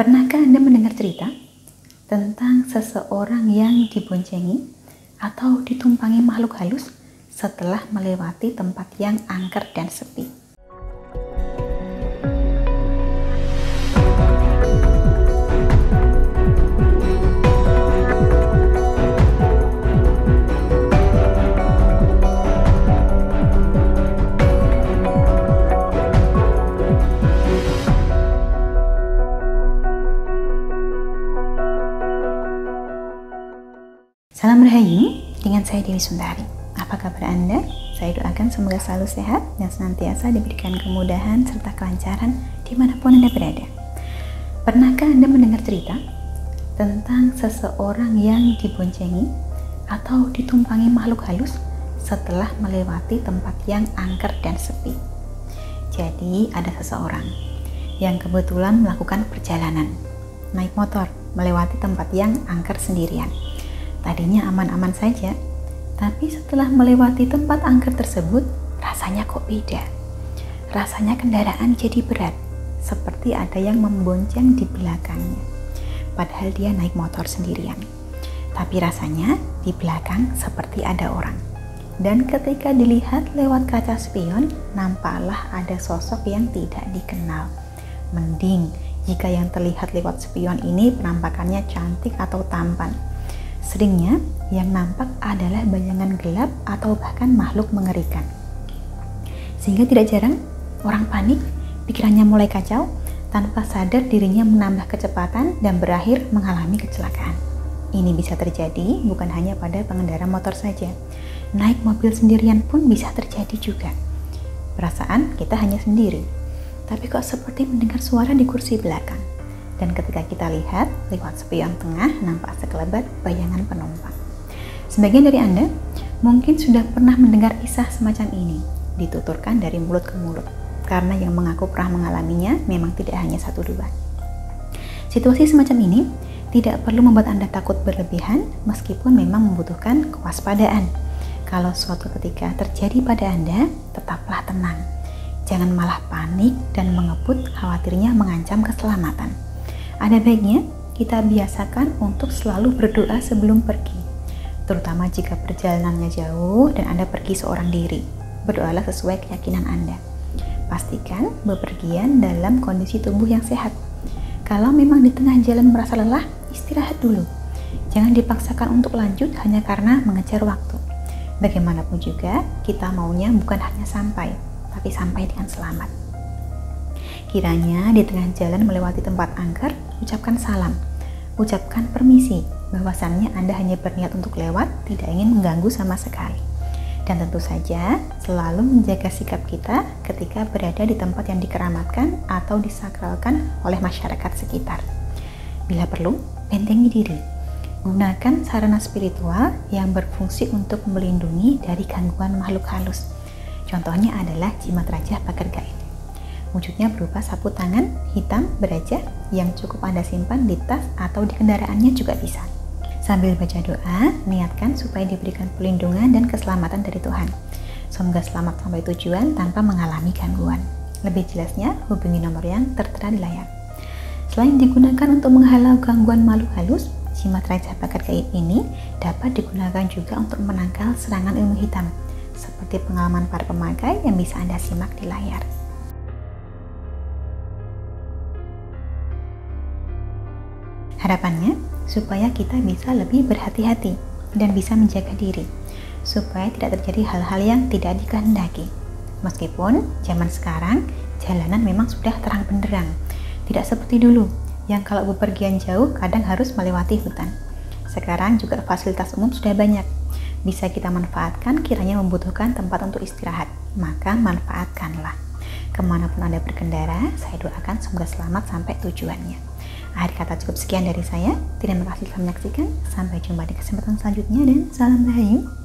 Pernahkah Anda mendengar cerita tentang seseorang yang diboncengi atau ditumpangi makhluk halus setelah melewati tempat yang angker dan sepi? Salam Rahayu, dengan saya Dewi Sundari. Apa kabar Anda? Saya doakan semoga selalu sehat dan senantiasa diberikan kemudahan serta kelancaran dimanapun Anda berada. Pernahkah Anda mendengar cerita tentang seseorang yang diboncengi atau ditumpangi makhluk halus setelah melewati tempat yang angker dan sepi? Jadi ada seseorang yang kebetulan melakukan perjalanan naik motor melewati tempat yang angker sendirian. Tadinya aman-aman saja, tapi setelah melewati tempat angker tersebut, rasanya kok beda. Rasanya kendaraan jadi berat, seperti ada yang membonceng di belakangnya. Padahal dia naik motor sendirian. Tapi rasanya di belakang seperti ada orang. Dan ketika dilihat lewat kaca spion, nampaklah ada sosok yang tidak dikenal. Mending jika yang terlihat lewat spion ini penampakannya cantik atau tampan. Seringnya yang nampak adalah bayangan gelap atau bahkan makhluk mengerikan. Sehingga tidak jarang orang panik, pikirannya mulai kacau, tanpa sadar dirinya menambah kecepatan dan berakhir mengalami kecelakaan. Ini bisa terjadi bukan hanya pada pengendara motor saja. Naik mobil sendirian pun bisa terjadi juga. Perasaan kita hanya sendiri, tapi kok seperti mendengar suara di kursi belakang. Dan ketika kita lihat lewat spion tengah, nampak sekelebat bayangan penumpang. Sebagian dari Anda mungkin sudah pernah mendengar kisah semacam ini, dituturkan dari mulut ke mulut, karena yang mengaku pernah mengalaminya memang tidak hanya satu dua. Situasi semacam ini tidak perlu membuat Anda takut berlebihan, meskipun memang membutuhkan kewaspadaan. Kalau suatu ketika terjadi pada Anda, tetaplah tenang. Jangan malah panik dan mengeput, khawatirnya mengancam keselamatan. Ada baiknya kita biasakan untuk selalu berdoa sebelum pergi, terutama jika perjalanannya jauh dan Anda pergi seorang diri. Berdoalah sesuai keyakinan Anda. Pastikan bepergian dalam kondisi tubuh yang sehat. Kalau memang di tengah jalan merasa lelah, istirahat dulu. Jangan dipaksakan untuk lanjut hanya karena mengejar waktu. Bagaimanapun juga, kita maunya bukan hanya sampai, tapi sampai dengan selamat. Kiranya di tengah jalan melewati tempat angker, ucapkan salam, ucapkan permisi, bahwasannya Anda hanya berniat untuk lewat, tidak ingin mengganggu sama sekali. Dan tentu saja selalu menjaga sikap kita ketika berada di tempat yang dikeramatkan atau disakralkan oleh masyarakat sekitar. Bila perlu, bentengi diri. Gunakan sarana spiritual yang berfungsi untuk melindungi dari gangguan makhluk halus. Contohnya adalah jimat raja pagar gaib. Wujudnya berupa sapu tangan hitam beraja yang cukup Anda simpan di tas atau di kendaraannya juga bisa. Sambil baca doa, niatkan supaya diberikan perlindungan dan keselamatan dari Tuhan. Semoga selamat sampai tujuan tanpa mengalami gangguan. Lebih jelasnya, hubungi nomor yang tertera di layar. Selain digunakan untuk menghalau gangguan makhluk halus, jimat raja pagar gaib ini dapat digunakan juga untuk menangkal serangan ilmu hitam, seperti pengalaman para pemakai yang bisa Anda simak di layar. Harapannya, supaya kita bisa lebih berhati-hati dan bisa menjaga diri, supaya tidak terjadi hal-hal yang tidak dikehendaki. Meskipun zaman sekarang, jalanan memang sudah terang benderang, tidak seperti dulu, yang kalau bepergian jauh kadang harus melewati hutan. Sekarang juga fasilitas umum sudah banyak, bisa kita manfaatkan kiranya membutuhkan tempat untuk istirahat, maka manfaatkanlah. Kemanapun Anda berkendara, saya doakan semoga selamat sampai tujuannya. Akhir kata cukup sekian dari saya. Terima kasih telah menyaksikan. Sampai jumpa di kesempatan selanjutnya dan salam Rahayu.